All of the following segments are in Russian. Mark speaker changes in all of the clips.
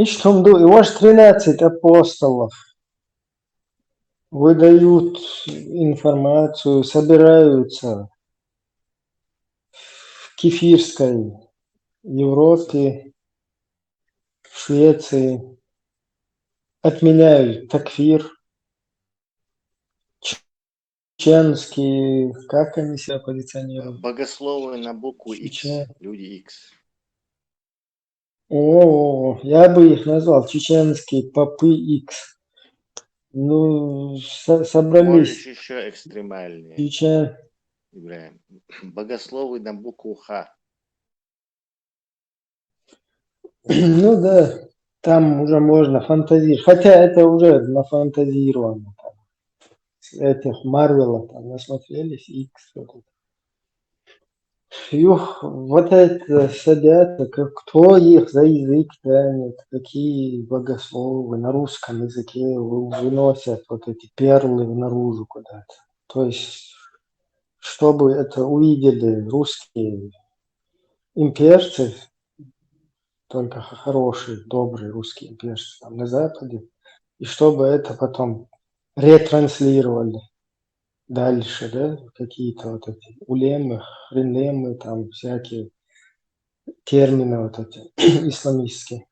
Speaker 1: И что мду, и ваш 13 апостолов выдают информацию, собираются в кефирской Европе, в Швеции, отменяют такфир, чеченские, как они себя позиционируют?
Speaker 2: Богословы на букву X,
Speaker 1: Чечен.
Speaker 2: люди X.
Speaker 1: О, я бы их назвал чеченские попы X. Ну,
Speaker 2: Можешь
Speaker 1: собрались
Speaker 2: еще экстремальнее,
Speaker 1: чечен.
Speaker 2: Ибраим. Богословы на букву Х.
Speaker 1: Ну да, там уже можно фантазировать. Хотя это уже нафантазировано. Этих Марвелов там насмотрелись, X. Фух, вот это садятся, кто их за язык тянет, какие богословы на русском языке выносят вот эти перлы наружу куда-то. То есть, чтобы это увидели русские имперцы, только хорошие, добрые русские имперцы там на Западе, и чтобы это потом ретранслировали дальше, да, какие-то вот эти улемы, хренлемы, там всякие термины вот эти исламистские.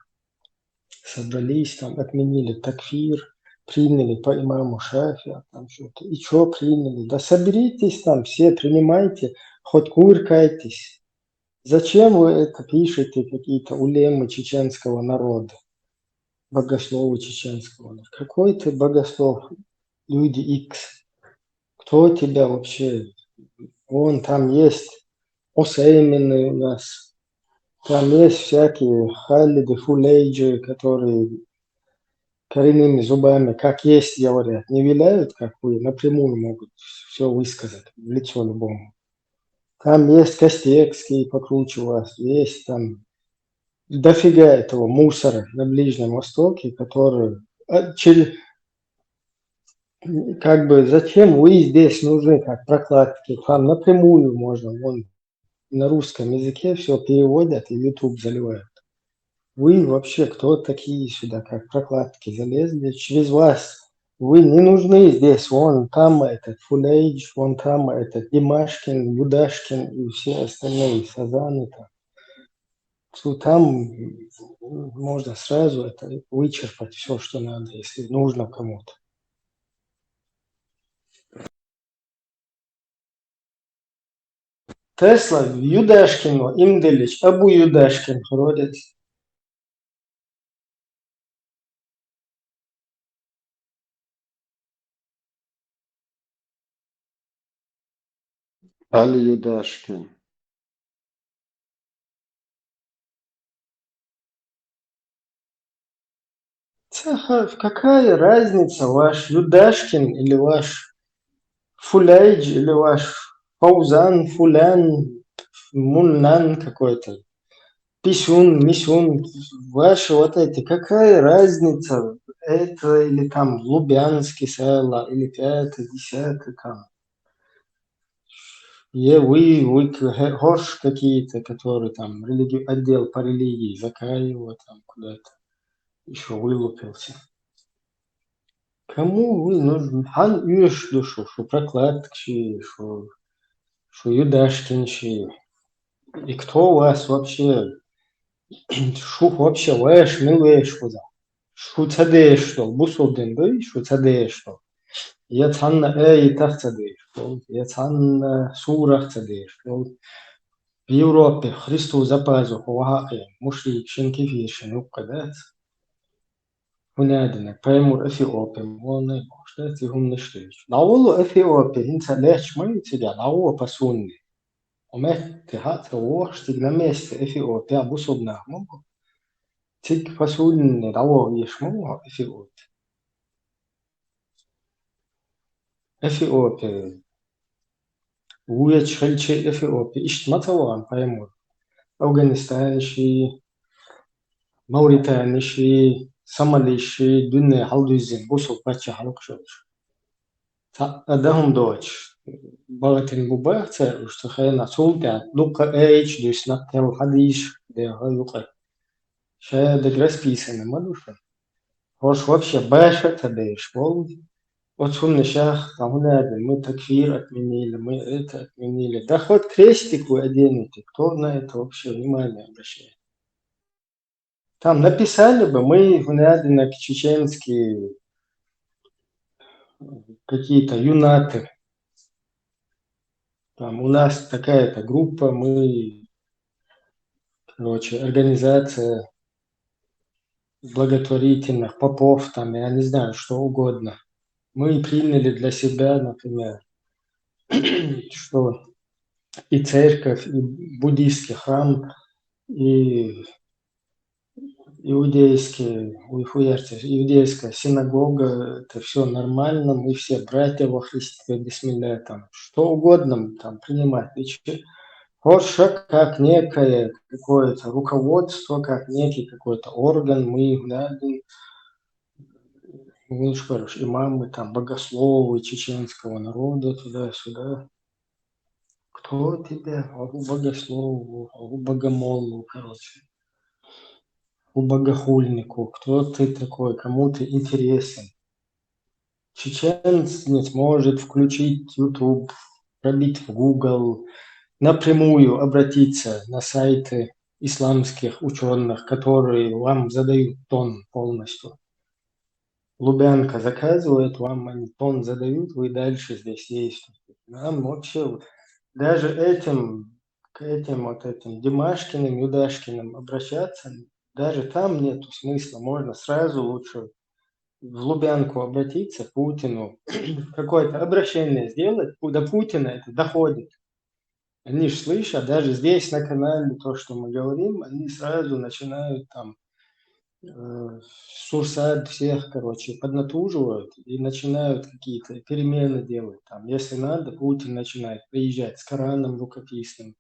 Speaker 1: Собрались, там отменили такфир, приняли по имаму Шафи, там что-то. И что приняли? Да соберитесь там все, принимайте, хоть куркайтесь. Зачем вы это пишете, какие-то улемы чеченского народа, богословы чеченского народа? Какой ты богослов, люди X? Кто тебя вообще? Вон там есть Осеймины у нас, там есть всякие Халиды, Фулейджи, которые коренными зубами, как есть, говорят, не виляют, как вы, напрямую могут все высказать в лицо любому. Там есть Костекский покруче вас, есть там дофига этого мусора на Ближнем Востоке, который как бы зачем вы здесь нужны, как прокладки, там напрямую можно, вон на русском языке все переводят и YouTube заливают. Вы вообще кто такие сюда, как прокладки залезли? Через вас вы не нужны здесь. Вон там этот Фулейдж, вон там этот Димашкин, Юдашкин и все остальные Сазаны там. Там можно сразу это вычерпать все, что надо, если нужно кому-то. Тесла, Юдашкин, Имделич, Абу Юдашкин ходят.
Speaker 3: Али Юдашкин.
Speaker 1: Какая разница, ваш Юдашкин или ваш Фуляйдж или ваш Фаузан, Фулян, Муннан какой-то, Писюн, Мисюн, ваши вот эти, какая разница, это или там Лубянский села, или пятый, десятый там. Вы Хош какие-то, которые там отдел по религии, Закаева там куда-то еще вылупился. Кому вы нужны? Хан Юш душу, что прокладчики, что Юдашкинчи. И кто у вас вообще, шу вообще вэш, милвэш куда? Шу цадеш что, бусуден, да, шу цадеш что? Я цанна эй так цадеш, я цанна сурах цадеш, в Европе Христу за пазуху, вагаи, мушрик, шинкифир, шинуккадат. هنادنا فيمور أثيوبيا وانا مشتاتي هم نشتريش نعوضو أثيوبيا انت لاش ما يتجا نعوضو بسوني وما تهات روح تجنا ميست أثيوبيا بوصبنا مو تيك فسون نعوضو يشمو أثيوبيا ويش خلشي أثيوبيا إشت ما توان فيمور أفغانستان شي موريتانيا شي سومالي شي دنيا حلوزين بوصب باتشا حلوق شوش أدهم دوتش بغتن بباعته واشتخينا صولتا لقى ايش ديش نقل حديش ده لقى Шея расписано, мадуша. Хош вообще бэша тадэш, полный. Вот шумный шах, там надо, мы такфир отменили, мы это отменили. Да хоть крестик вы оденете, кто на это вообще внимание обращает? Там написали бы, мы вынуждены чеченские какие-то юнаты. Там у нас такая-то группа, мы, короче, организация благотворительных попов, там, я не знаю, что угодно. Мы приняли для себя, например, что и церковь, и буддийский храм, и иудейская синагога, это все нормально, мы все братья во Христе, бисмилля, там, что угодно там принимать. Хоша как некое какое-то руководство, как некий какой-то орган, мы являемся, ну, хорошо, имамы, там, богословы чеченского народа, туда-сюда. Кто тебе? Агу богослову, агу богомолу, короче. У богохульнику. Кто ты такой? Кому ты интересен? Чеченец не сможет включить YouTube, пробить в Google, напрямую обратиться на сайты исламских ученых, которые вам задают тон полностью. Лубянка заказывает, вам они тон задают, вы дальше здесь действуете. Нам вообще даже к этим вот этим Димашкиным, Юдашкиным обращаться, даже там нету смысла. Можно сразу лучше в Лубянку обратиться, Путину, какое-то обращение сделать, до Путина это доходит. Они же слышат, даже здесь на канале то, что мы говорим, они сразу начинают там Сурсад всех, короче, поднатуживают и начинают какие-то перемены делать. Там, если надо, Путин начинает приезжать с Кораном рукописным.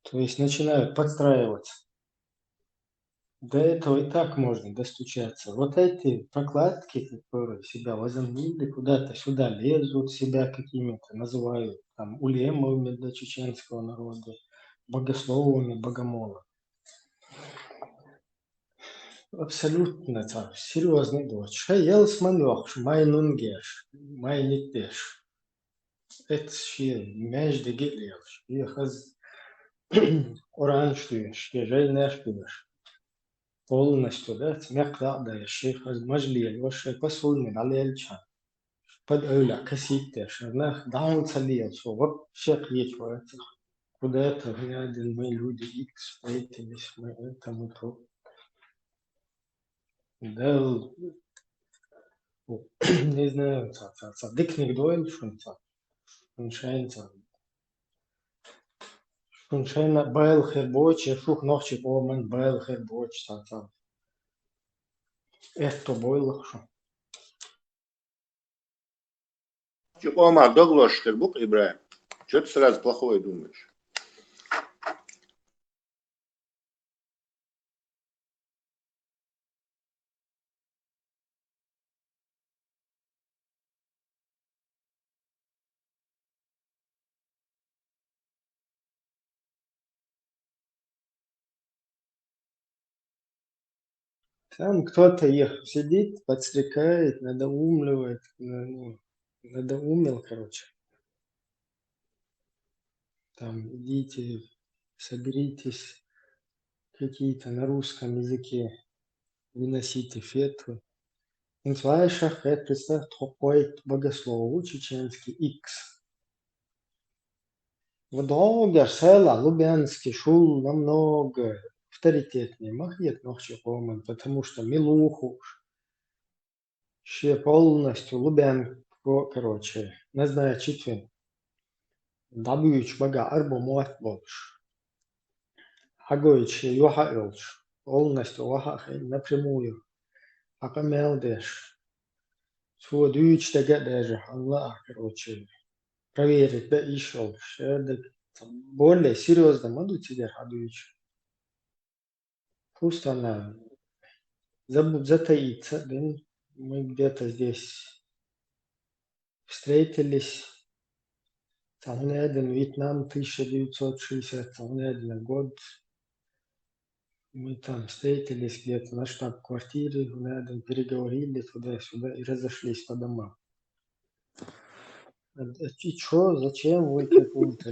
Speaker 1: То есть начинают подстраиваться. До этого и так можно достучаться. Вот эти прокладки, которые себя возомнили, куда-то сюда лезут, себя какими-то называют там улемовыми для чеченского народа, богословами, богомолами. Абсолютно так, серьезный дочь. Шаял сманёк, май нунгеш, май нитеш. Это ще между гелеш. И хаз оранжтуеш, кежей нештуеш. Полностью, да, смекла да, ще хаз мажлиел, ваше посульный, алельча. Под öyle касситтеш, нах даун цалиел, что вообще клеть в этих. Куда это гляден мы люди X встретились, мы это, мы то. Да, не знаю, дикник дойл, шуншайна байл хербоч, шух нохчик оман байл хербоч, это бойл шо.
Speaker 2: Омар, доглош, Бук Ибраим. Что ты сразу плохое думаешь?
Speaker 1: Там кто-то их сидит, подстрекает, надоумливает, ну, надоумил, короче. Там идите, соберитесь, какие-то на русском языке, выносите фетвы. Инфлайшах это представь такой богослов чеченский X. В Долгер, села, Лубянский, Шул намного авторитетнее. Махет нохче Оман, потому что Милуху, ще полностью Лубянку, короче, назначить Дабыч бага арбу муат больше. Хагоич Йоха Элч. Полностью Лаха напрямую. Пока мелдеш. Свой дюч тега даже. Аллах, короче, проверить, да и шел. Более серьезно могу тебе Хадуич. Пусть она затаится, да? Мы где-то здесь встретились. Вьетнам 1960 год. Мы там встретились где-то на штаб-квартире, рядом переговорили туда-сюда и разошлись по домам. И чё, зачем вы какую-то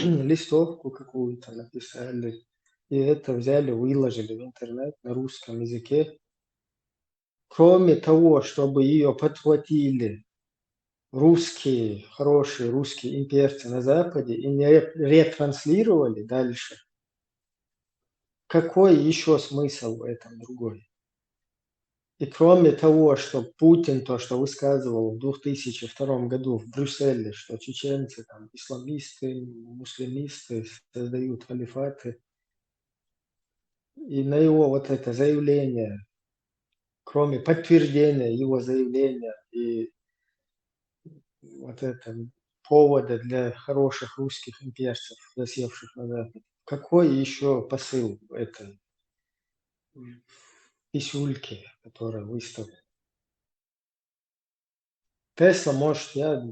Speaker 1: листовку какую-то написали, и это взяли, выложили в интернет на русском языке? Кроме того, чтобы ее подхватили русские, хорошие русские имперцы на Западе и не ретранслировали дальше, какой еще смысл в этом другой? И кроме того, что Путин то, что высказывал в 2002 году в Брюсселе, что чеченцы, там, исламисты, муслимисты создают халифаты, и на его вот это заявление, кроме подтверждения его заявления и вот это повода для хороших русских имперцев, засевших на Западе, какой еще посыл этой писюльки, которая выставлена? Тесла, может, я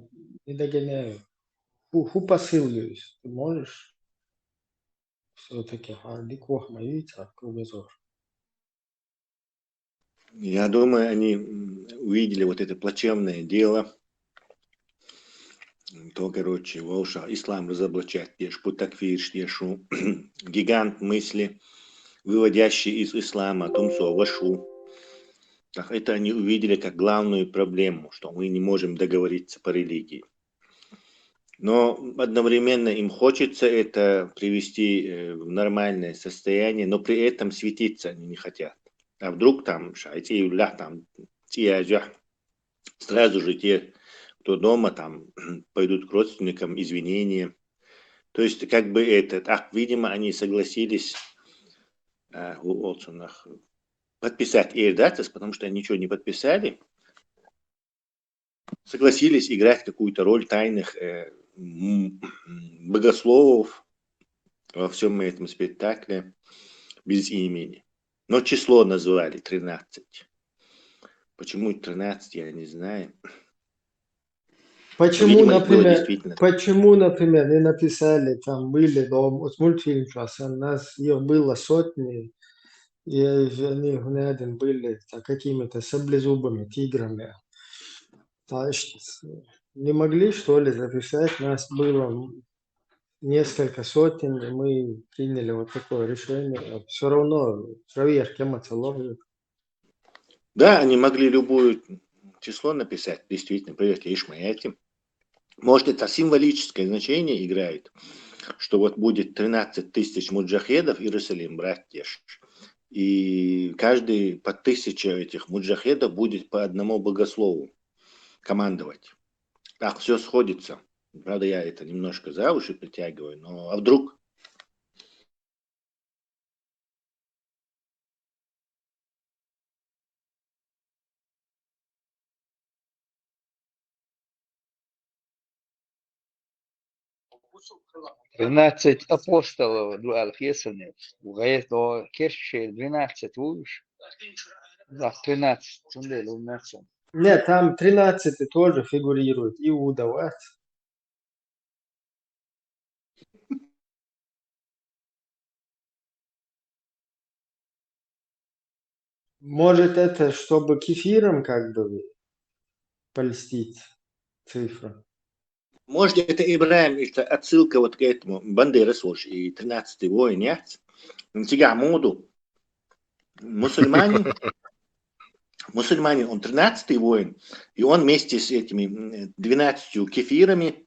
Speaker 1: не догоняю. Ху посыл есть. Ты можешь все-таки Ардикох моить кругозор?
Speaker 2: Я думаю, они увидели вот это плачевное дело, то, короче, волша ислам разоблачать, тешку такфир, тешу гигант мысли, выводящий из ислама, тумсо, вашу. Так это они увидели как главную проблему, что мы не можем договориться по религии. Но одновременно им хочется это привести в нормальное состояние, но при этом светиться они не хотят. А вдруг там шайтиюллах, там сразу же те, кто дома, там пойдут к родственникам извинения. То есть как бы видимо, они согласились подписать Эйрдатес, потому что они ничего не подписали, согласились играть какую-то роль тайных богословов во всем этом спектакле без имени. Но число назвали 13. Почему 13, я не знаю. Но, видимо, их было действительно.
Speaker 1: Почему, например, не написали, там были мультфильм, у нас их было сотни, и они рядом были какими-то саблезубыми тиграми. Не могли, что ли, записать? Нас было несколько сотен, и мы приняли вот такое решение. Все равно проверки эмоций.
Speaker 2: Да, они могли любое число написать, действительно, проверьте Ишмаэльте. Может, это символическое значение играет, что вот будет 13 тысяч муджахедов Иерусалим брать тешь. И каждый по 1000 этих муджахедов будет по одному богослову командовать. Так, все сходится. Правда, я это немножко за уши притягиваю, но а вдруг?
Speaker 3: Двенадцать апостолов, Алхесаны, угает Керчи, 12, будешь? Да, 13,
Speaker 1: Нет, там 13 тоже фигурирует. Иуда, вот. Может, это чтобы кефиром как бы польстить цифру?
Speaker 2: Может, это Ибраим, это отсылка вот к этому Бандера слушай, и 13-й воин, нет? Тебя моду. Мусульмане, он 13-й воин, и он вместе с этими 12 кефирами,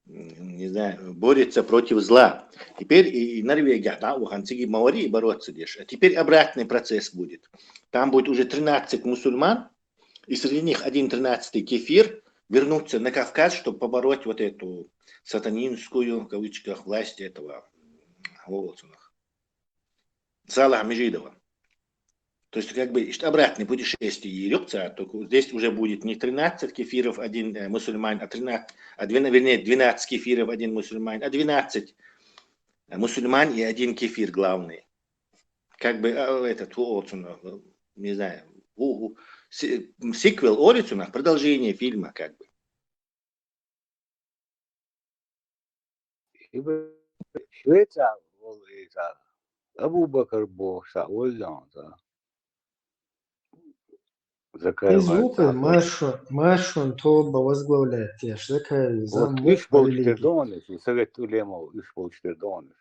Speaker 2: не знаю, борется против зла. Теперь и Норвегия, да, у Ханциги Маори бороться дешь. А теперь обратный процесс будет. Там будет уже 13 мусульман, и среди них один 13-й кефир вернуться на Кавказ, чтобы побороть вот эту сатанинскую, в кавычках, власть этого Салаха Межидова. То есть как бы обратное путешествие Ерёпца, только здесь уже будет не 13 кефиров, один мусульман, вернее 12 кефиров, один мусульман, а 12 мусульман и один кефир главный. Как бы этот, не знаю, сиквел Орицунах, продолжение фильма как бы.
Speaker 4: شوية والله أبو بكر بو سأولنا ذكر
Speaker 1: Izvuke maršon toba возглавлять, такая
Speaker 4: вот
Speaker 1: замух
Speaker 4: إيش
Speaker 1: по
Speaker 4: بوش
Speaker 1: религии.
Speaker 4: تردونش يسرت ليمو إيش بوش تردونش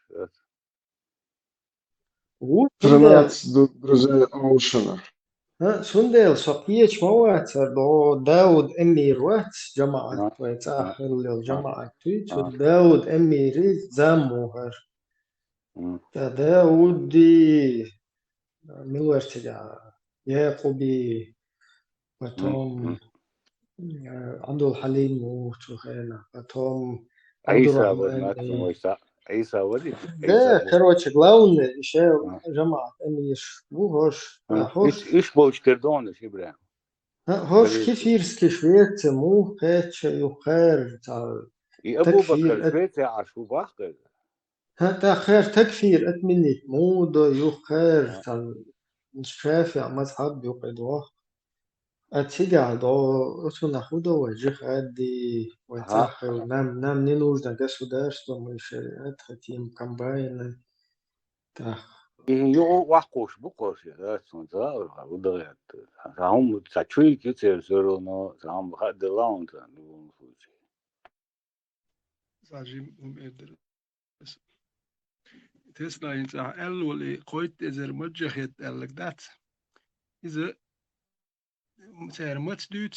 Speaker 5: 13 друзей Оушена.
Speaker 1: Sundel صقيش موات دو داود أمير وات جماعة ويتأخر للجماعة تويت داود أميري زاموهر داود دي ملوشتجا يعقوبي وتوم عبد الحليم وتوخينا وتوم عبد
Speaker 4: عيسى
Speaker 1: الرحمن
Speaker 4: بالماكسيم عيسى ودي عيسى
Speaker 1: ده короче главное еще جماعة أمير وهوش
Speaker 4: إيش بوش تردونش إبراهيم
Speaker 1: هوش كيفيرسكي شوية مو هيك يخير
Speaker 4: أبو بكر
Speaker 1: تكفير
Speaker 4: شوية عشو باخر
Speaker 1: هذا خير تكفير أتمنيت مو دو يخير الشافع مذهب يقعد أتيجا دو أتونا خدو وجه عادي وتأخر نام نينوز نجسو دارس ومش أتختيم كمباين
Speaker 4: يو واقوش بقوش يا سنزا ودغيت هم تشوي كتير زرونو هم خد لاونت
Speaker 6: Sajim ederiz. Tesla insa elwali qoyt ezer mujahid elgdat. Iza ser matdut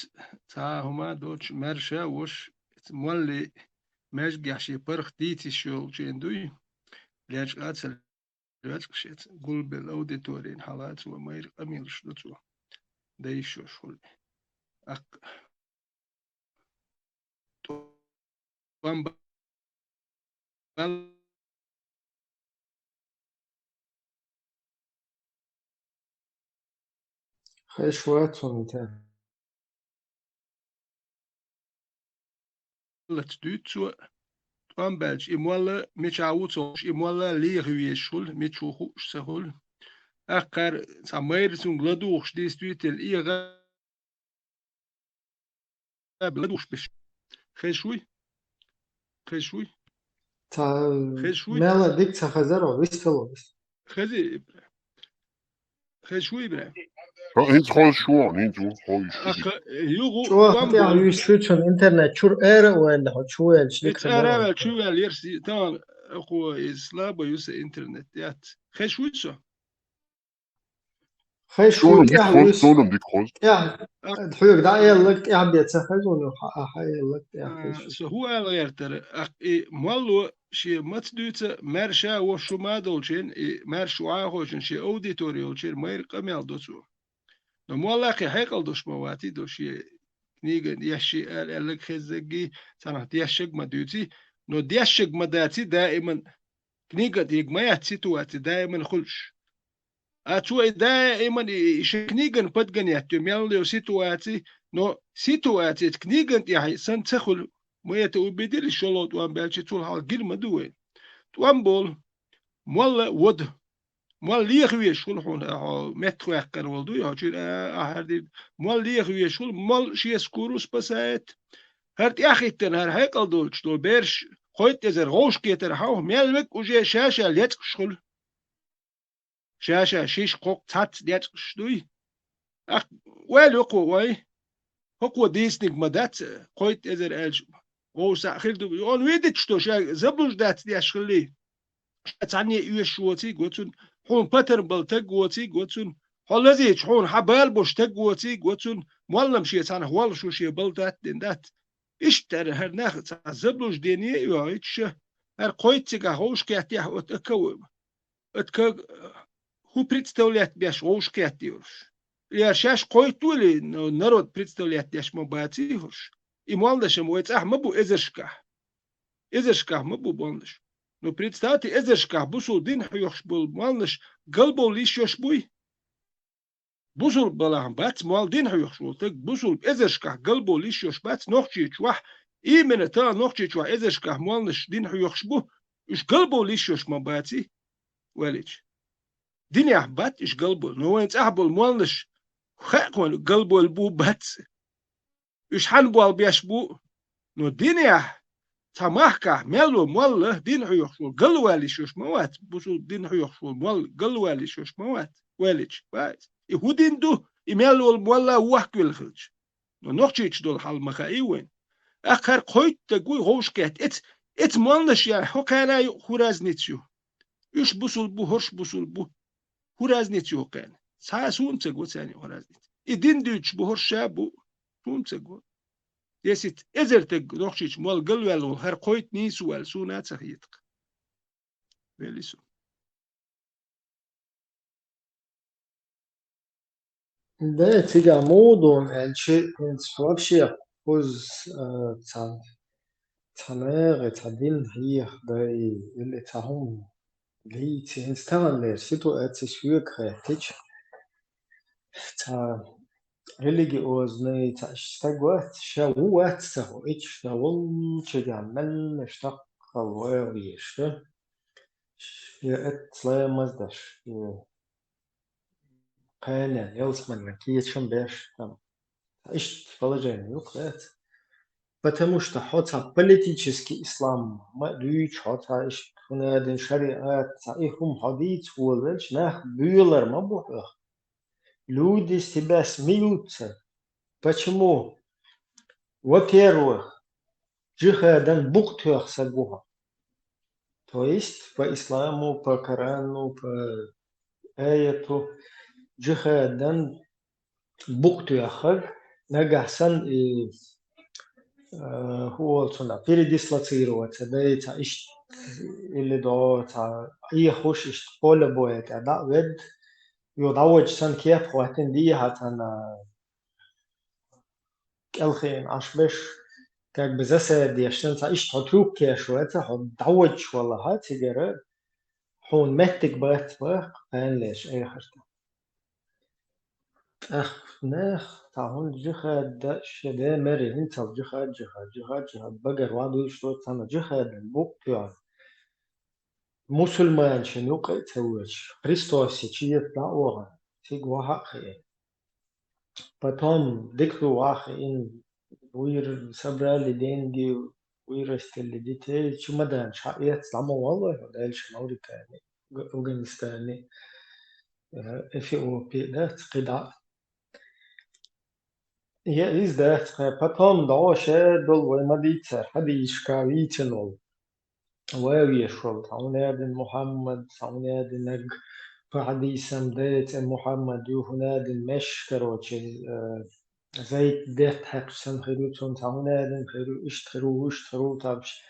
Speaker 6: ta huma doch marsha wosh molli ماشي برخ ديتي شغل جندوي لاش قاتل لاش قشيت قول بالاوديتورين حالات وما يرقمي لشلتو دايشو شغل أق طوام بال
Speaker 1: خيش واتون تاني
Speaker 6: تدوت طوام بالج إموالا متعوتوش إموالا ليغوي شغل متشوخوش سهول أقر سامير سون غلدوش ديستويت الإيغا بلدوش بش خشوي خشوي
Speaker 1: تا
Speaker 6: خشوي
Speaker 1: مالا ديك تخزرو ويستلو
Speaker 6: خزي خشوي برا
Speaker 5: Niet gewoon schoon, niet zo.
Speaker 6: أق يوغو
Speaker 1: شو
Speaker 6: طوام
Speaker 1: تعرف
Speaker 6: بول
Speaker 1: يشوتون الانترنت شو ايرا ولا شو الشليك
Speaker 6: اتأرى
Speaker 1: خزرو
Speaker 6: شو اليرسي تمام أخو إسلام يوس إنترنت يات خشوي شو
Speaker 1: خيش
Speaker 5: Schoon,
Speaker 1: ويت
Speaker 5: dik
Speaker 1: يا
Speaker 5: gewoon,
Speaker 1: ويس
Speaker 5: schoon, dik gewoon.
Speaker 1: يا الحيوك دا يلك يا بيتسخزون يلك يا خيش
Speaker 6: سهو غير ترى أق مالو شي متدوت مرشا وشو ما دولشين مرشو عاهوشن شي أوديتوريولشين ما يرقمي دوتو نمولاقي حيقل دوش مواتي دوشي نيجن يشي الك خزقي سنة ديشق ما دوتي نو ديشق ما داتي دائما نيجا ديج ما ياتي تواتي دائما خلش أتوي دائما يشكنيجن بدجن ياتي ميلو سيتواتي نو سيتواتي كنيجن يحي سن تخل ما يتوبدل الشلوت وان بالشي طول حال جيل ما دوين توان بول مولا ود مال ليغوي شول هون مترو اكن ولدو يا جير هردي مال ليغوي شول مال شي سكوروس بسات هرت ياخيتن هر هيكل دولش دول بيرش خويت ازر غوش كيتر هاو ميلمك وجي شاشة ليت شول شاشة شيش قوق تات ليت شدوي اخ ويل يقو واي هقو ديسنيك مدات خويت ازر الج غوش اخير دو اون ويدت شتو شا زبلوش دات دي اشخلي تعني يشوتي قوتون حون باتر بلتق وتي قوتون هالذي حون حبال بوشتق وتي قوتون معلم شيء تانا هوال شو شيء بلدات دين دات اشتر هر ناخد زبلوش دينيه يعيش هر قويتك هوش كاتيه اتكا هو представлять бяш هوش كاتيوش يا شاش قويتولي народ представлять бяш мобатиуш и малдашем уйц мабу ازرشكاه مبو بولنش نو представьте ازرشكاه بوسول دين حيوش بول مالنش قلبو ليش يشبوي بوسول بلاهم بات مال دين حيوش بول تك بوسول ازرشكاه قلبو ليش يش بات نوخشي تشوح اي من تا نوخشي تشوح ازرشكاه مالنش دين حيوش بو اش قلبو ليش يش مباتي وليش دين يح بات اش قلبو نو انت احبول مالنش خاقون قلبو البو بات اش حنبو البيش بو نو دين يح تماحكا ملو مول دين حيوخشول قلوالي شوش موات بوسو دين حيوخشول مول قلوالي شوش موات والج بايز يهودين دو يملو المولا وحكي الخلج نوخشيش دول حال مخا وين اخر قويت تقوي غوشكات ات مالنش يعني هو كان خورازنيتشو يش بوسول بو هرش بوسول بو خورازنيتشو كان سون تقوى ثاني خورازنيت يدين دوتش بو هرش بو سون تقوى يسيت ازرتك نوخشيش مال قلوالو هر قويت نيسوال سونات سخيتك بيليسو
Speaker 1: ده تيجا مودون الشيء انسفرابشي بوز تناغ تدين هي داي اللي تهم اللي تنستغل سيتواتسيس كريتيش تا religioznej تشتغوات شوات سهو إيش تول تجمل نشتغل ويش يأت لا مزدش قانا يلسمن كي شنبش там إيش положение يقرأت потому что хотя политический ислам ما речь хотя إيش هنا دين شريعة إيهم حديث ولش нах бюлер ما بوه люди себя смеются. Почему? Во-первых, джихадан буктух сагуха. То есть по исламу, по Корану, по аяту джихадан буктух нагасан и передислоцироваться, да и или до и хочешь поле боя, да, вед يضوج سن كيف وقتن دي هاتنا كالخين عشبش كاك بزاسة دي عشان تعيش تطروك كيا شوية هتضوج والله هات جرا حون متك بغت بغ فان ليش اي خرطة اخ ناخ تعون جخاد دا شدا مري انت جخاد بقر وادو يشتو تانا جخاد بوك بيان مسلمان شنو قيت هوش Христос чиет даура тиг вахи потом дикру вахи ин уир собрали деньги вырастили детей чемодан шаят само والله дальше Мавритания Афганистане Эфиопии да قطع هي إزداد потом دعوة دول ومديتر حديش كاويتنول ويشول تعوناد محمد تعوناد نج فحديثم ديت محمد يهناد المشكر وشل زيت ديت حق سن خيروتون تعوناد خيرو اشترو تابش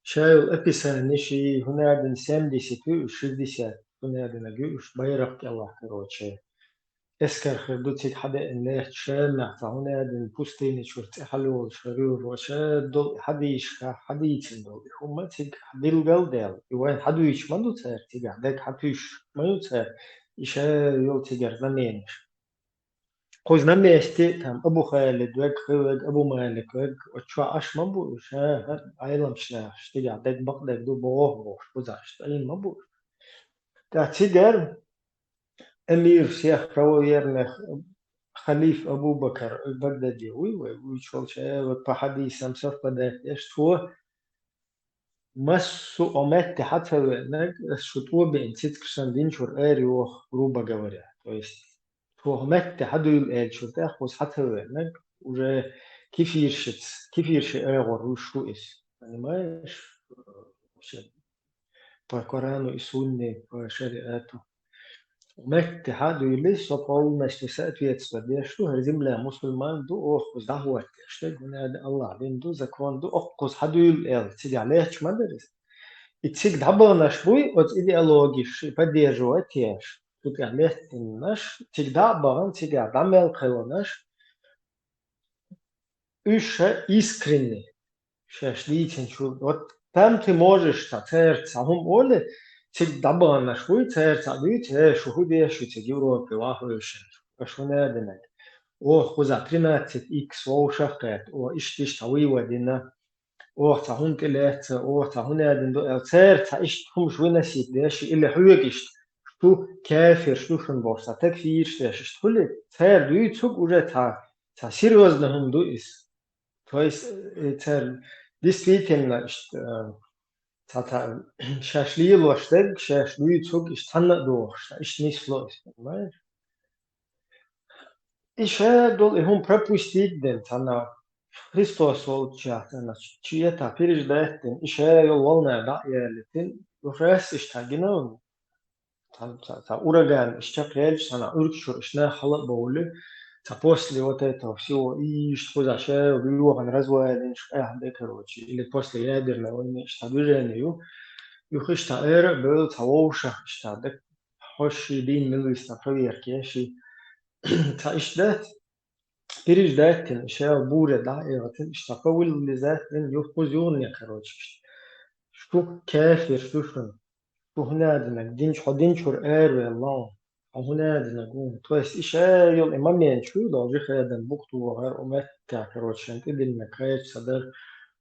Speaker 1: شايل أبيسان نشي هناد سامدي ستو شديسات هناد نجوش بيرق الله كروتشي اسكر خردوتي حدا الناس شامع تعوناد البوستين شورت حلول شرور وشاد دول حديث دول هم تيج حديل جلدال يوين حدويش ما دو تار تيج عدك حدويش ما دو تار إشا يول تيجر زمانش خوز نميشتي تام أبو خالد وك خوج أبو مالك وك وشوا أش ما بو إشا عيلم شناش تيج عدك بقدر دو بوش بزاش أي ما بو تا تيجر أمير شيخ رويرنا خليف أبو بكر البغدادي ويشول شيء بحديث مسف بدأ يشتوه مسو أمت حتى نك شتوه بإنسيت كرشان دين شور آري وخروبا جواري تويست تو أمت حدو يل شور تأخذ حتى نك وجا كيف يرشت آغور وشو إس يعني ماش بقرآن وإسوني وشريعته ومت حد يلس وقول مش نسأت يتصدق شو هرزم لا مسلمان دو أخذ دعوة اشتاق من هذا الله بين دو زكوان دو أخذ حد يل تيجي عليه شو مدرس يتسيق دعوة نشبوي وت إيديولوجيش بدي جواتيش تيجي عليه النش تيجي دعوة تيجي عمل قوانش إيش искренне شاشليتين شو вот там ты можешь царь самым оле تيجي دعوة نشبوي царь царь شو هو ده شو تيجي يوروبي واحد شو نادنا أو خذ 13 إكس أو شقات أو إيش تسوي ودينا أو تعون كلات أو تعون نادن دو الثير تعيش هم شو نسيت ده شيء اللي حوجش شو كافر شو شن بورصة تكفير شو كل ثير دوي تسوق وجا تا سيريوز لهم دو إس كويس ثير действительно, шашлил штег, шашлю цуг, танна дохш, не слось, понимаешь? И шедол, и он пропустить ден, тана Христос волчат, чьета переждает ден, и шедол волна, да, я летин, вряс иштагина, та ураган, ищакрельч, тана уркшур, ишна халат боуле, после вот этого всего, и что за шею, виохан развоен, короче, или после ядерной войны, что движению, يخش طائرة بالتواشح اشتعدك حوشي دين ملويس نفرير كيشي تا اشتات بيريش داتن اشياء بورة دائرة اشتاقول لذاتن يخبز يغني كروتش شو كافر شو هنا دينك دينش حو دينشور اير الله هنا دينك تويس اشياء يول امامين شو دو جي خيادن بوقتو وغير امتا كروتش انت دين مكايش صدر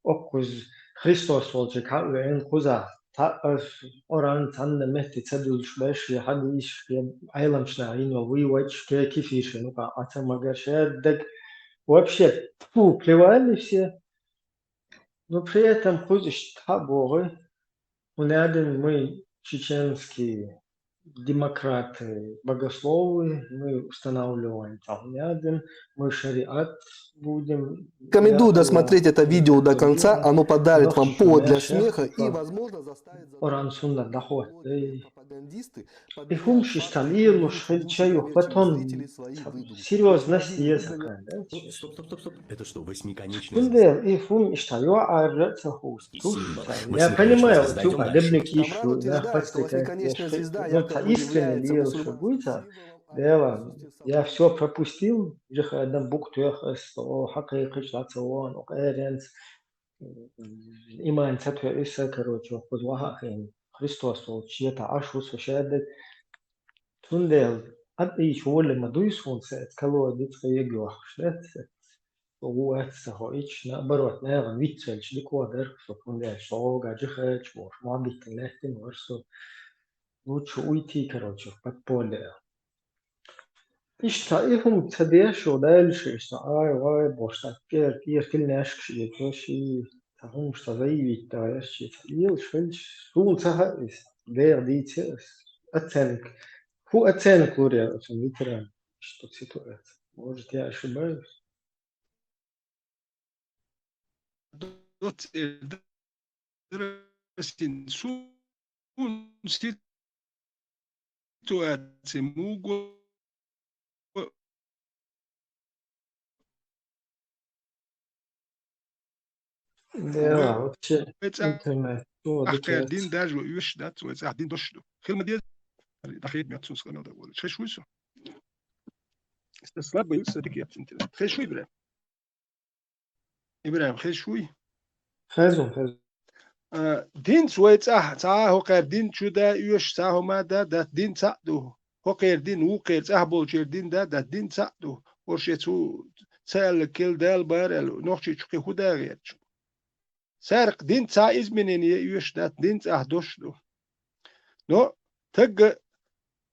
Speaker 1: أقوز خريستوس والجك حقوقين قوزا تعرف أوران تان مهتي تدل شباش حد إيش في عالم شناعين ووي واتش كيف يشنو قاعدة مجر شادك вообще фу плевали все но при этом ходишь таборы у мы чеченские демократы, богословы, мы устанавливаем там рядом, мы шариат будем
Speaker 7: Рекомендую досмотреть это видео до конца, оно подарит вам повод для смеха и, возможно, заставит
Speaker 1: Оран
Speaker 7: задуматься.
Speaker 1: сунда доход.
Speaker 7: Некоторые пропагандисты
Speaker 1: И хум
Speaker 7: подбирают факты
Speaker 1: шисталил,
Speaker 7: и
Speaker 1: шхельчаю,
Speaker 7: выдумывают
Speaker 1: потом
Speaker 7: зрителей свои выдумки.
Speaker 1: серьезность
Speaker 7: Один
Speaker 1: есть
Speaker 7: выгонят.
Speaker 1: такая, да?
Speaker 8: Стоп. Это что, восьмиконечная звезда?
Speaker 1: Тундел, и фум иштаю, а рется хуст.
Speaker 8: Символ.
Speaker 1: Я
Speaker 8: Восьмиконечная
Speaker 1: понимаю,
Speaker 8: звезда.
Speaker 1: типа,
Speaker 8: Идем дальше.
Speaker 1: дебники
Speaker 7: Камран
Speaker 1: ищу, на
Speaker 7: утверждает, что
Speaker 1: хвосте как
Speaker 7: восьмиконечная звезда
Speaker 1: ну, та
Speaker 7: якобы
Speaker 1: искренне
Speaker 7: является
Speaker 1: лил, что
Speaker 7: мусульманским
Speaker 1: будет,
Speaker 7: символом, а
Speaker 1: дело,
Speaker 7: иисус тем самым
Speaker 1: я все пропустил, جه adam بوقت يخص حقيقي شلاتوان وقارنت إيمان تتوى إسا كروتشو خذ وحقين خريستوس وشيتا عشوس وشادك تندل أبي شو لما دويسون سات كلو ديت خيجي وحشلت وهو سهو إيش نبروت ناغن ويتسل شديك وادر سكوندل شو جاجخ شوش ما بيتنهتن ورسو وشو ويتي كروتشو بتبول İşte ihum tadiye şu değil şey işte ay vay boşta bir kil neşk şey şey tahum işte zay bitti ya şey yıl şöyle su saha der diyece atsank hu atsank oraya için bitiren işte situat может я ошибаюсь
Speaker 6: Dot درسين سون ситуации могут
Speaker 1: да вообще интернет то
Speaker 6: أخير
Speaker 1: дикет
Speaker 6: دين داج ويش دات وإذا دين دشلو خدمة دي دخيل مياتسون سكانو ده ولا شو يسو استسلاب بيوس ديك يا بنت خير شوي إبراهيم خير شوي
Speaker 1: خازم
Speaker 6: دين سويت هو غير دين شو ده يوش هو ما ده دين سعدو هو غير دين غير بول جير دين ده دين سعدو ورشيتو سال كل دال بارل نوخشي تشكي خدا غير سارق دين سايز منين يوش ده دين دوشلو نو تج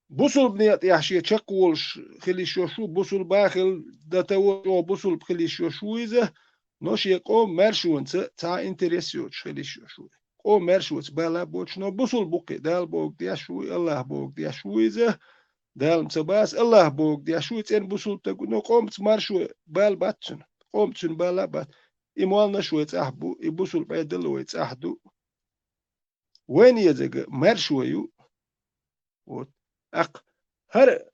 Speaker 6: بوصل بنيت يحشي تشقولش خلي شو بوصل باخل ده تو بوصل بخلي شو إذا نوش يقوم مرشون تا انترسيوش خلي شو قوم مرشوت بالا بوش نو بوصل بوكي دال بوك ديا شو الله بوك ديا شو إذا دال متباس الله بوك ديا شو تين بوصل تقو نو قومت مرشو بال باتن قومت بالا بات إموال نشو يتأحبو يبوصل بيدلو يتأحدو وين يزق مرشو يو أق هر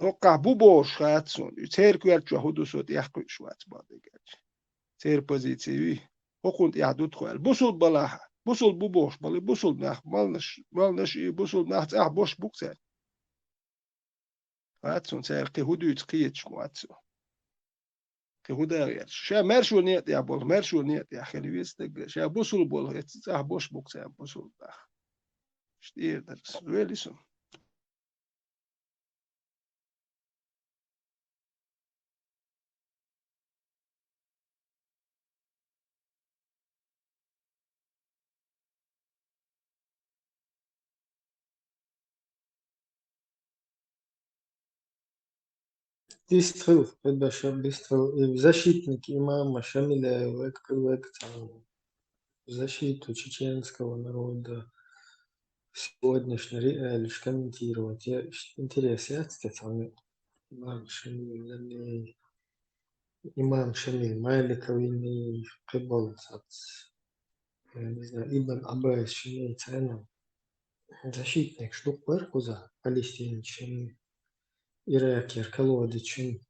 Speaker 6: هقع بوبوش خاتسون يتهير كويرتشو هدوسوت يحكو شوات بعدك تهير بوزيتيوي هقوند يعدود خوال بوصل بلاها بوصل بوبوش بالي بوصل ناخ مالنش بوصل ناخ تأح بوش بوكسان خاتسون تهير كي هدو يتقيت شواتسو كي هدا غير شا مرشو نيت يا بول مرشو نيت يا خلي ويستق شا بوصل بول يتأح بوش بوكسان بوصل ناخ شتير درس ويليسون
Speaker 1: быстрый, это защитники имама Шамиля, как там защиту чеченского народа, сегодняшний реалии комментировать. Я интересно, имам Шамиль Маликовый прибыл от, я не знаю, Ибн Аббас Шамиль Цайна, защитник штук Беркуза, палестинчин, Иракер, колодичин,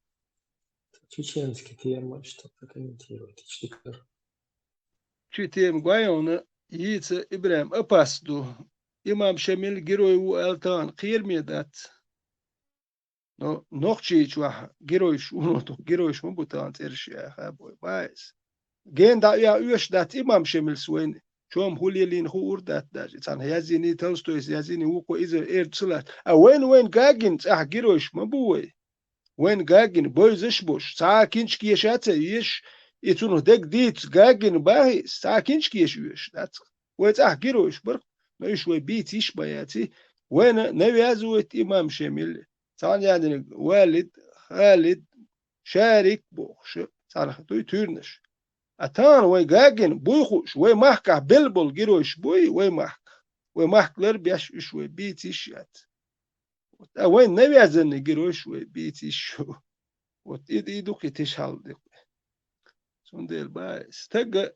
Speaker 1: чеченский тема, что прокомментировать.
Speaker 6: Читаем Гуайона, Яйца Ибрахим Апасду, имам Шамиль герой у Алтан, Кирмедат. Но ногчи чуа герой шуноту, герой шмубутан тершия хабой байс. Ген да я уж дат имам Шамиль суен, شوم هوليلين هو أردات داج إنسان يزيني تلستويس يزيني وكو إذا إرتسلات وين جاجن جيروش مبوي وين جاجن بويزش بوش ساعة كينش كيشات يش يتونو دك ديت جاجن باهي ساعة كينش كيش يش دات وين جيروش برق ما يشوي بيت يش بياتي وين نبي أزوت إمام شامل سان يعني والد خالد شارك بوخش سان خطوي تورنش أتان وين جاجن بويخوش وين محكة بلبل جيروش بوي وين محكلر بيش شوي بيت يشات وين نبي أزن جيروش وين بيت يشو وتيد يدوك تشحال دي سنديل بايس تجا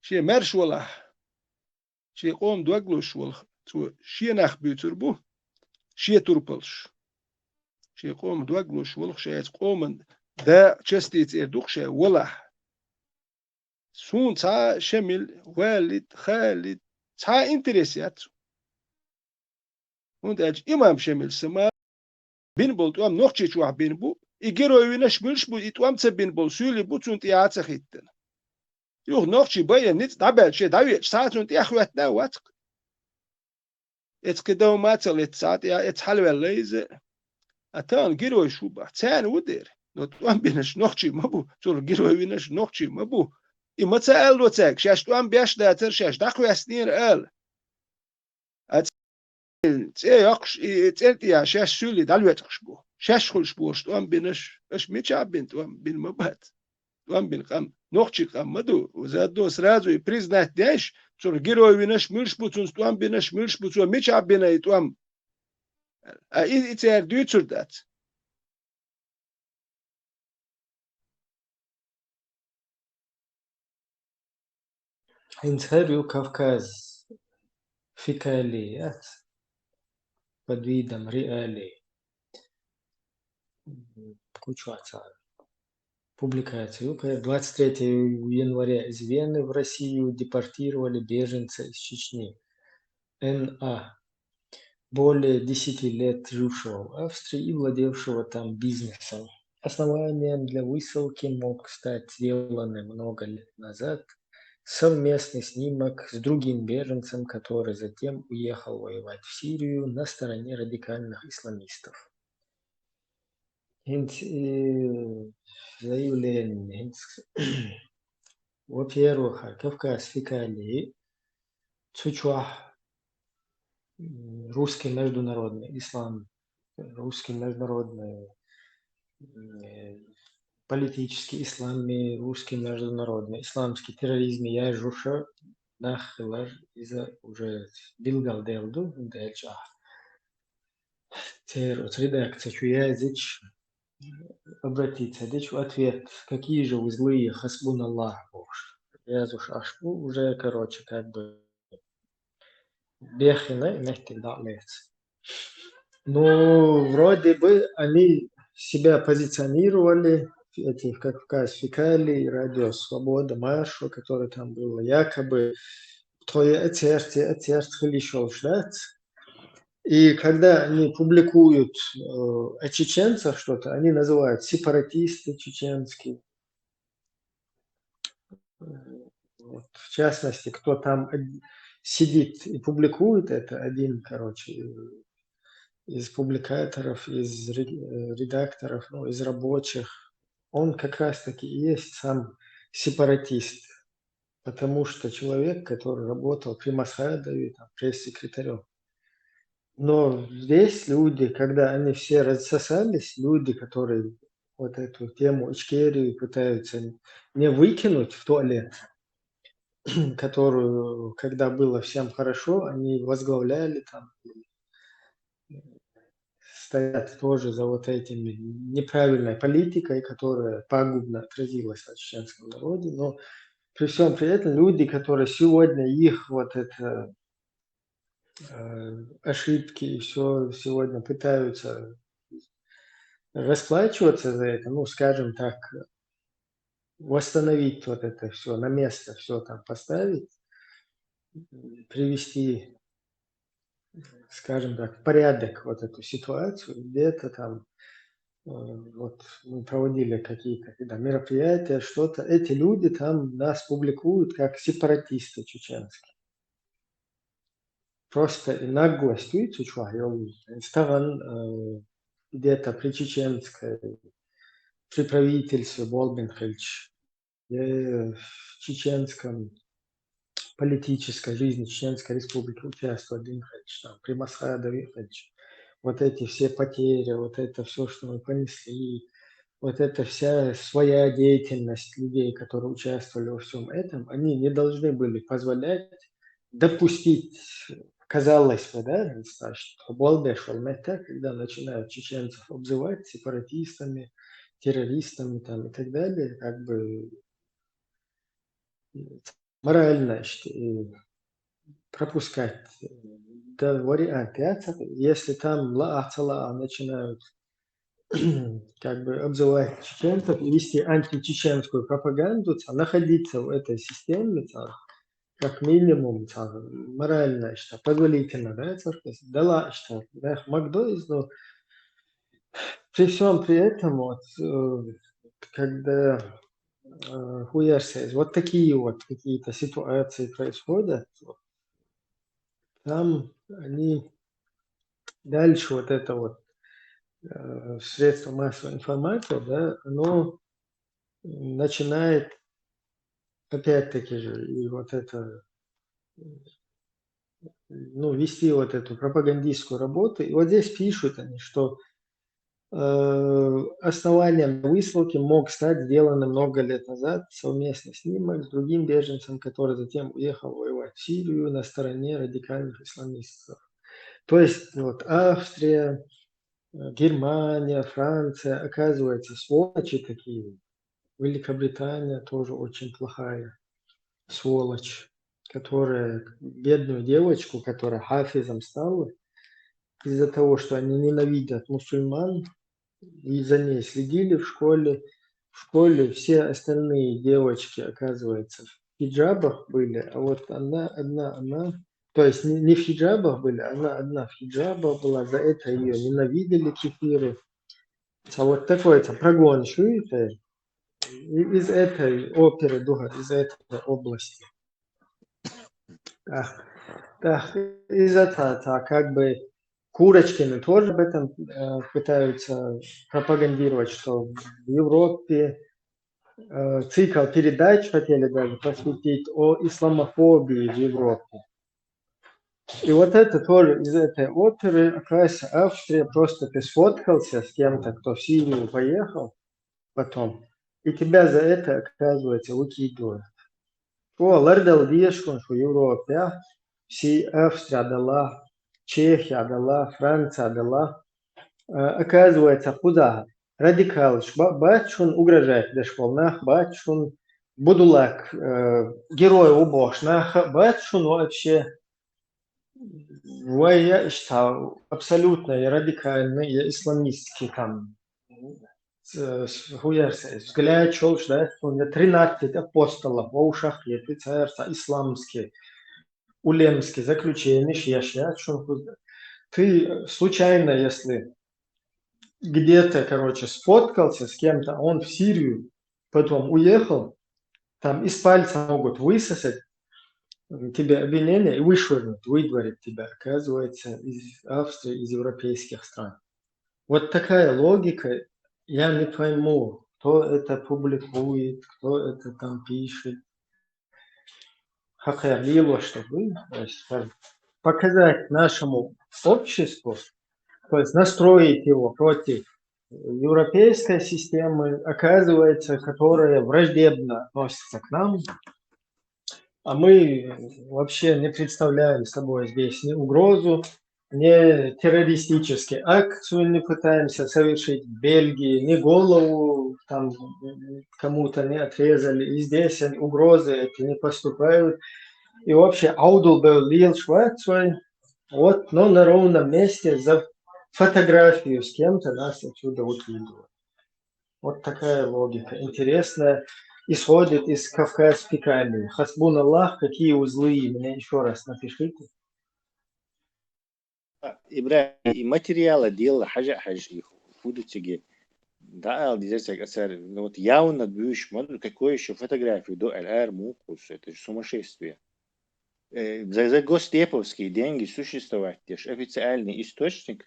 Speaker 6: شيء مرش ولا شيء قوم دوغلوش ولا شيء نخ بيتربو شيء تربلش شيء قوم دوغلوش ولا شيء قوم دا تشستيت يدوك شيء ولا سون تا شمل والد خالد تا انتريسيات وندج إمام شمل سما بين بول توام نوخشي شو بين بو يجرو ينش ملش بو يتوام تبين بول سولي بو تون تيات خيتن يوخ نوخشي بايا نيت دابل شي داوي ساعتون تي اخواتنا وات اتكدو ماتل اتسات يا اتحلو الليز اتان جرو شو با تان ودير نو توام بينش نوخشي مبو تور جرو ينش نوخشي مبو إما تسأل وتاك شاش توام بيش داتر شاش داخو يسنير قال يقش يا شاش سولي دالويت خشبو شاش خشبوش توام بينش اش ميتشاب بين توام بين مبات توام بين قام نوخشي قام مدو وزادو سرازو يبريزنات داش تور جيرو وينش ملش بوتون توام بينش ملش بوتو ميتشاب بين توام اتير دوتر دات
Speaker 1: Интервью Кавказ фекалият под видом реалий. Кучуаца. Публикацию. 23 января из Вены в Россию депортировали беженца из Чечни. Н.А. более 10 лет жившего в Австрии и владевшего там бизнесом. Основанием для высылки мог стать сделанный много лет назад совместный снимок с другим беженцем, который затем уехал воевать в Сирию на стороне радикальных исламистов. Заявление. Во-первых, Кавказ фекалии, Цучуах, русский международный ислам, русский международный политический ислам, русский международный исламский терроризм, я жуша нахилар из-за уже билгал делду дельча. Теперь редакция чуязич обратиться, дечь ответ, какие же вы злые, хасбун Аллах Бог. Я ашпу уже, короче, как бы бехина, нехтик далец. Ну, вроде бы они себя позиционировали, эти Кавказ фекалии, радио Свобода, Маршу, который там было, якобы твое отец хлишел ждать. И когда они публикуют о чеченцах что-то, они называют сепаратисты чеченские. Вот. В частности, кто там сидит и публикует это, один, короче, из публикаторов, из редакторов, ну, из рабочих, он как раз-таки и есть сам сепаратист, потому что человек, который работал при Масхадове, пресс-секретарем. Но здесь люди, когда они все рассосались, люди, которые вот эту тему Ичкерии пытаются не выкинуть в туалет, которую, когда было всем хорошо, они возглавляли там, стоят тоже за вот этими неправильной политикой, которая пагубно отразилась на чеченском народе. Но при всем при этом люди, которые сегодня их вот это ошибки и все сегодня пытаются расплачиваться за это, ну, скажем так, восстановить вот это все на место, все там поставить, привести, скажем так, в порядок вот эту ситуацию, где-то там вот мы проводили какие-то мероприятия, что-то. Эти люди там нас публикуют как сепаратисты чеченские. Просто наглость, видите, что Стаган где-то при чеченской, при правительстве Болбинхельч, в чеченском политической жизни Чеченской Республики участвовал Динхельч, там, при Масхаде Вихельч. Вот эти все потери, вот это все, что мы понесли, вот эта вся своя деятельность людей, которые участвовали во всем этом, они не должны были позволять допустить, казалось бы, да, что Болбеш, Алмета, когда начинают чеченцев обзывать сепаратистами, террористами там, и так далее, как бы морально пропускать до варианта, если там ла начинают как бы обзывать чеченцев и вести античеченскую пропаганду, находиться в этой системе, как минимум, морально, что позволительно, да, дала, что, да, Макдоиз, но при всем при этом, вот, когда вот такие вот какие-то ситуации происходят, там они дальше вот это вот средство массовой информации, да, оно начинает опять-таки же и вот это, ну, вести вот эту пропагандистскую работу. И вот здесь пишут они, что основанием высылки мог стать сделанный много лет назад совместный снимок с другим беженцем, который затем уехал воевать в Сирию на стороне радикальных исламистов. То есть вот Австрия, Германия, Франция, оказывается, сволочи такие. Великобритания тоже очень плохая сволочь, которая бедную девочку, которая хафизом стала, из-за того, что они ненавидят мусульман, и за ней следили в школе. В школе все остальные девочки, оказывается, в хиджабах были, а вот она, то есть не в хиджабах были, она одна в хиджабах была, за это ее ненавидели кефиры. А вот такой-то прогон шуете из этой оперы, из этой области. Так, из-за как бы Курочкины тоже об этом пытаются пропагандировать, что в Европе цикл передач хотели даже посвятить о исламофобии в Европе. И вот это тоже из этой оперы, оказывается, Австрия, просто ты сфоткался с кем-то, кто в Сирию поехал потом, и тебя за это, оказывается, выкидывают. Лардал Дешкун, что Европе, Австрия дала, Чехия дала, Франция дала, оказывается, куда? Радикал, бачун угрожает дешволнах, бачун будулак, герой убошнах, бачун вообще я считаю, абсолютно радикальные исламистские там взгляд, что 13 апостолов в ушах, царства исламские, улемские заключения, ты случайно, если где-то, короче, сфоткался с кем-то, он в Сирию, потом уехал, там из пальца могут высосать тебе обвинение и вышвырнуть, выдворить тебя, оказывается, из Австрии, из европейских стран. Вот такая логика, я не пойму, кто это публикует, кто это там пишет. Хахалило, чтобы показать нашему обществу, то есть настроить его против европейской системы, оказывается, которая враждебно относится к нам, А мы вообще не представляем собой здесь ни угрозу, ни террористическую акцию не пытаемся совершить в Бельгии, ни голову там кому-то не отрезали. И здесь угрозы эти не поступают. И вообще аудул был Лил Шварцвай, вот, но на ровном месте за фотографию с кем-то нас отсюда выкидывают. Вот такая логика. Интересная. Исходит из кавказской камеры. Хасбун Аллах, какие узлы, мне еще раз напишите.
Speaker 2: إبراهيم материала делала حاجة фуду тиги. Да, здесь ну вот явно движ, смотрю, какой еще фотографию до ЛР Мукус, это же сумасшествие. За госстеповские деньги существовать, лишь официальный источник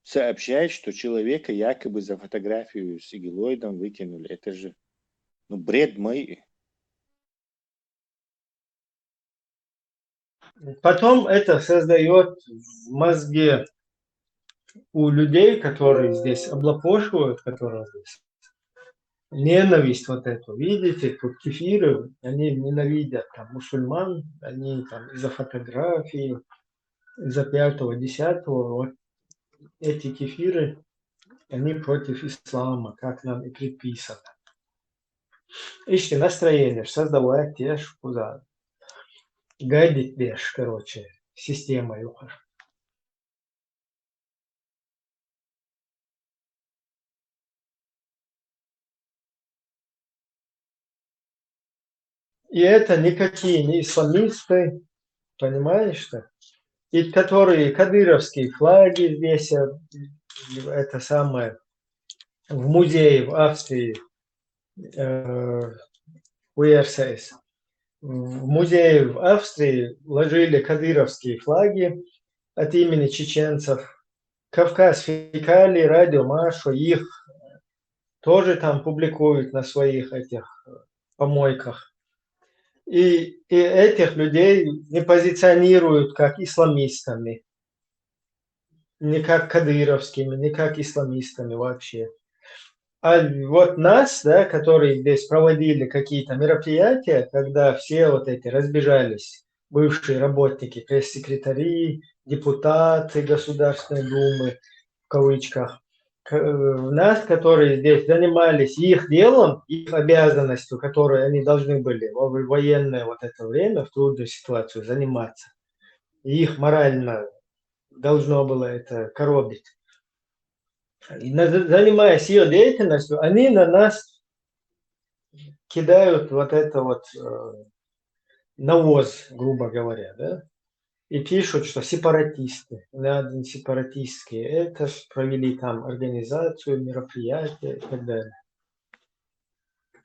Speaker 2: сообщает, что человека якобы за фотографию с игелоидом выкинули. Это же, ну, бред мой.
Speaker 1: Потом это создает в мозге у людей, которые здесь облапошивают, которые здесь ненависть вот эту. Видите, тут кефиры, они ненавидят там мусульман, они там из-за фотографий, из-за 5-го, 10-го, вот эти кефиры, они против ислама, как нам и предписано. Ищите настроение, создавать теж куда. Гадить беж, короче, система юха. И это никакие не исламисты, понимаешь, что? И которые кадыровские флаги здесь, это самое, в музее в Австрии, УРСС, в музее в Австрии ложили кадыровские флаги от имени чеченцев. Кавказ Фекалий, Радио Машу, их тоже там публикуют на своих этих помойках. И этих людей не позиционируют как исламистами, не как кадыровскими, не как исламистами вообще. А вот нас, да, которые здесь проводили какие-то мероприятия, когда все вот эти разбежались, бывшие работники, пресс-секретари, депутаты Государственной Думы, в кавычках, нас, которые здесь занимались их делом, их обязанностью, которой они должны были во военное вот это время, в трудную ситуацию заниматься, и их морально должно было это коробить. И занимаясь ее деятельностью, они на нас кидают вот это вот навоз, грубо говоря, да, и пишут, что сепаратисты, надо сепаратистские, это провели там организацию, мероприятия и так далее.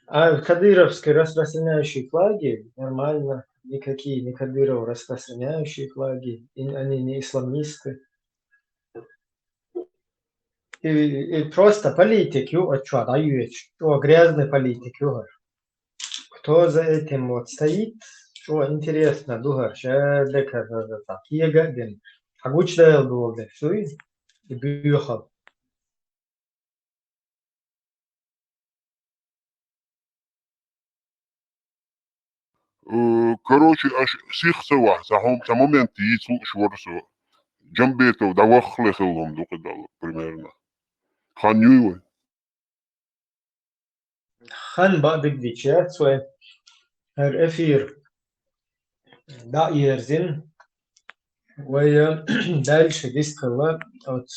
Speaker 1: А кадыровские распространяющие флаги нормально, никакие не Кадыров распространяющие флаги, они не исламисты. И просто политики, что дают, что грязный политик, кто за этим вот стоит, что интересно, дугар, шедека, такие гадин, а гучдайл долго, все и бьехал.
Speaker 5: Короче, аж сихсова, за момент яйцу шворсу. Джамбетов, да вахлехилом дукидал, примерно. Ханюй.
Speaker 1: Хан бадык дича, свой эфир, да, ерзин, дальше дискала от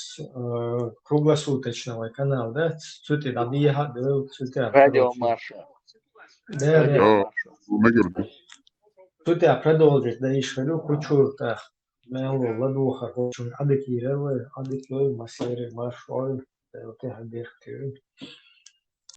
Speaker 1: круглосуточного канала, да, цути да биха, да, цути,
Speaker 3: Радио
Speaker 1: короче.
Speaker 3: Маша.
Speaker 1: Да,
Speaker 3: Радио
Speaker 1: да.
Speaker 3: Маша.
Speaker 5: Мегерди.
Speaker 1: Цути продолжить, да, еще кучу, да, мелу, ладуха, кучу, адыки ревы, адыки масеры, машой, да, вот я бирки.